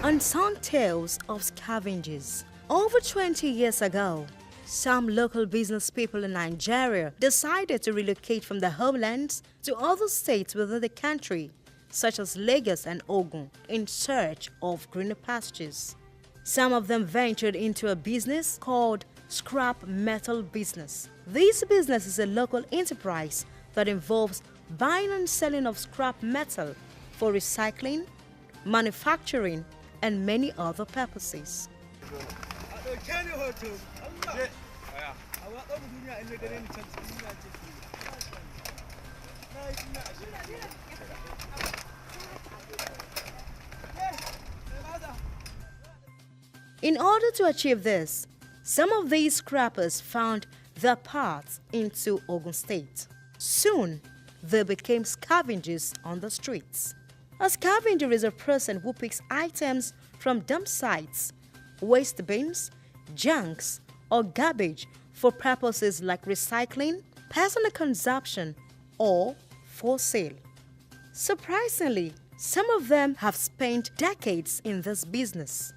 Unsung tales of scavengers. Over 20 years ago, some local business people in Nigeria decided to relocate from their homelands to other states within the country, such as Lagos and Ogun, in search of greener pastures. Some of them ventured into a business called scrap metal business. This business is a local enterprise that involves buying and selling of scrap metal for recycling, manufacturing, and many other purposes. In order to achieve this, some of these scrappers found their paths into Ogun State. Soon, they became scavengers on the streets. A scavenger is a person who picks items from dump sites, waste bins, junks, or garbage for purposes like recycling, personal consumption, or for sale. Surprisingly, some of them have spent decades in this business.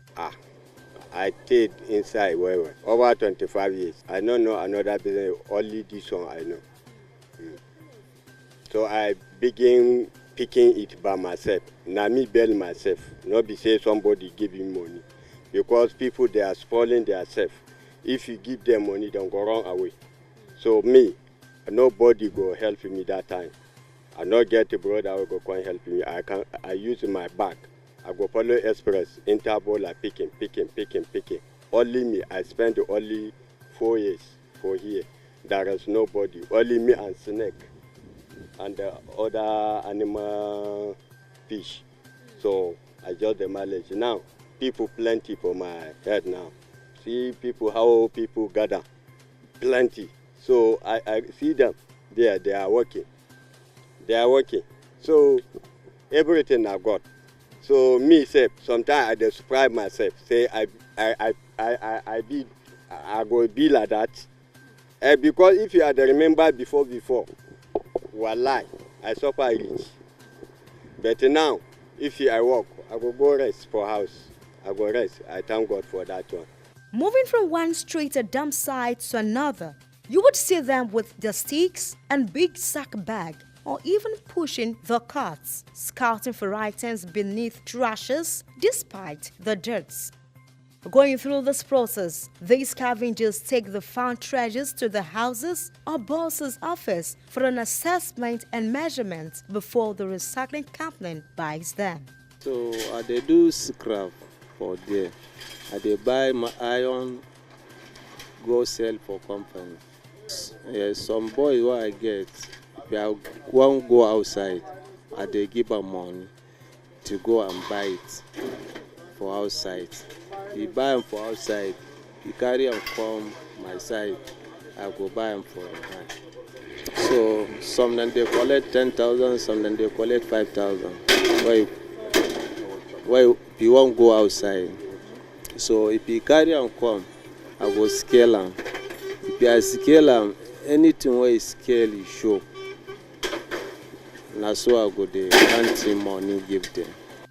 I stayed inside over 25 years. I don't know another business, only this one I know. So I began picking it by myself. Now me bail myself, not be say somebody give me money. Because people, they are spoiling themselves. If you give them money, they go run away. So me, nobody go help me that time. I not get a brother who go come help me. I use my bag. I go follow express, interval, picking. Only me, I spent only 4 years for here. There is nobody, only me and snake and the other animal fish. So I just the mileage. Now, people plenty for my head now. See people, how people gather, plenty. So I see them there, they are working. So everything I got. So me say sometimes I describe myself, say I go be like that. Because if you had remember before, wallahi, I suffer rich. But now, if I work, I go rest for house. I go rest. I thank God for that one. Moving from one street or dump site to another, you would see them with their sticks and big sack bag, or even pushing the carts, scouting for items beneath trashes despite the dirts. Going through this process, these scavengers take the found treasures to the houses or boss's office for an assessment and measurement before the recycling company buys them. So they do scrap for there. They buy my iron, go sell for company. Yes, some boys what I get, they won't go outside. They give them money to go and buy it for outside. You buy them for outside, you carry them from my side, I go buy them for hand. So some then they collect 10,000, some then they collect 5,000. Why you won't go outside? So if you carry them come, I go scale them. If you scale them, anything where you scale you show. And so I go the country money give them.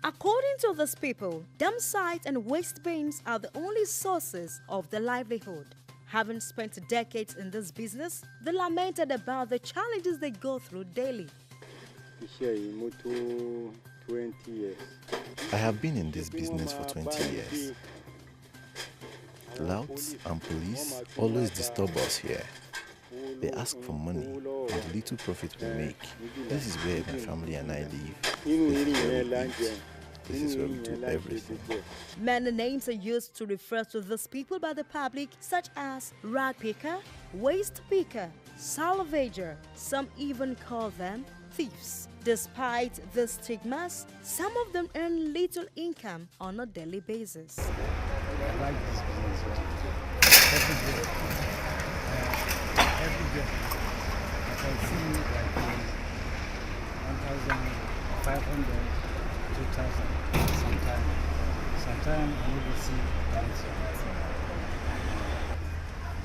According to these people, dump sites and waste bins are the only sources of their livelihood. Having spent decades in this business, they lamented about the challenges they go through daily. 20 years. I have been in this business for 20 years. Louts and police always disturb us here. They ask for money and the little profit we make. This is where my family and I live. This is where we do everything. Many names are used to refer to these people by the public, such as rag picker, waste picker, salvager. Some even call them thieves. Despite the stigmas, some of them earn little income on a daily basis. I like this business. Every day, I can see like 1,500, 2,000 sometimes. Sometimes I never see that.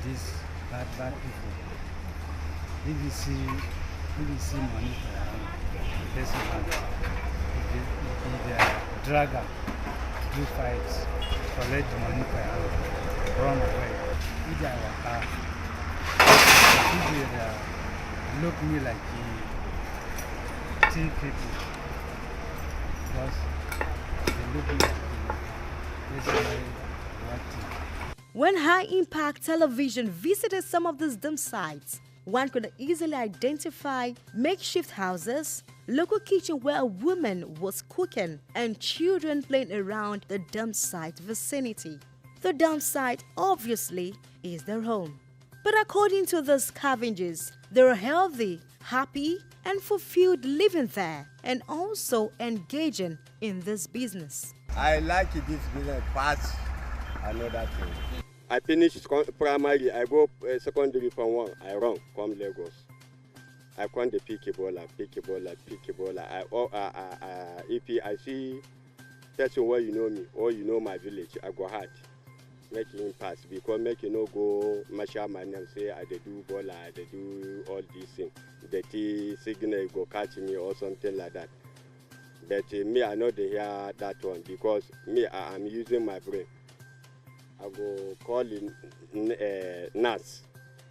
These bad people. If you see money for them, if they are drugger, do fights, collect the money per hand, run away. If I walk people look me like teen people because they look me like this is what When High Impact Television visited some of these dump sites, one could easily identify makeshift houses, local kitchen where a woman was cooking, and children playing around the dump site vicinity. The dump site obviously is their home. But according to the Scavengers, they're healthy, happy, and fulfilled living there and also engaging in this business. I like this business past another thing. I finish primary, I go secondary from one, I run, come Lagos. I come the pick a baller. If I see person where you know me or you know my village, I go hard. Make him pass because make you no go marshal my name say I dey do baller, I dey do all these things. The T signal go catch me or something like that. But me I know they hear that one because me I am using my brain. I go call in nurse,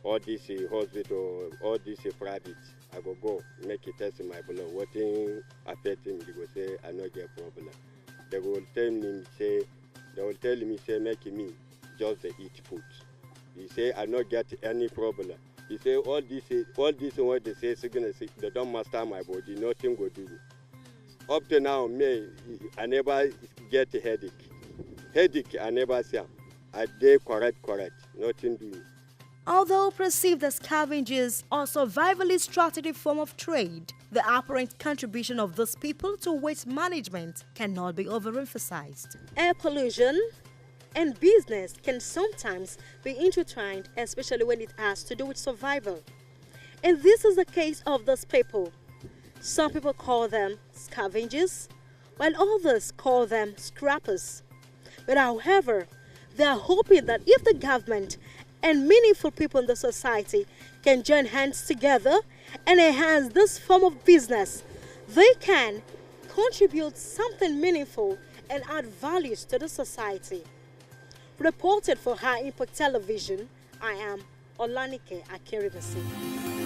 all this hospital, all this private. I go make a test in my blood. What thing affect him? They go say I no get problem. They will tell me say make me just eat food. He say I no get any problem. He say all this what they say they don't master my body. Nothing go do me. Up to now, me I never get a headache. Headache I never see. I dey correct, nothing doing. Although perceived as scavengers or survivalist strategic form of trade, the apparent contribution of those people to waste management cannot be overemphasized. Air pollution and business can sometimes be intertwined, especially when it has to do with survival. And this is the case of those people. Some people call them scavengers, while others call them scrappers. But however, they are hoping that if the government and meaningful people in the society can join hands together and enhance this form of business, they can contribute something meaningful and add values to the society. Reported for High Impact Television, I am Olanike Akinribasi.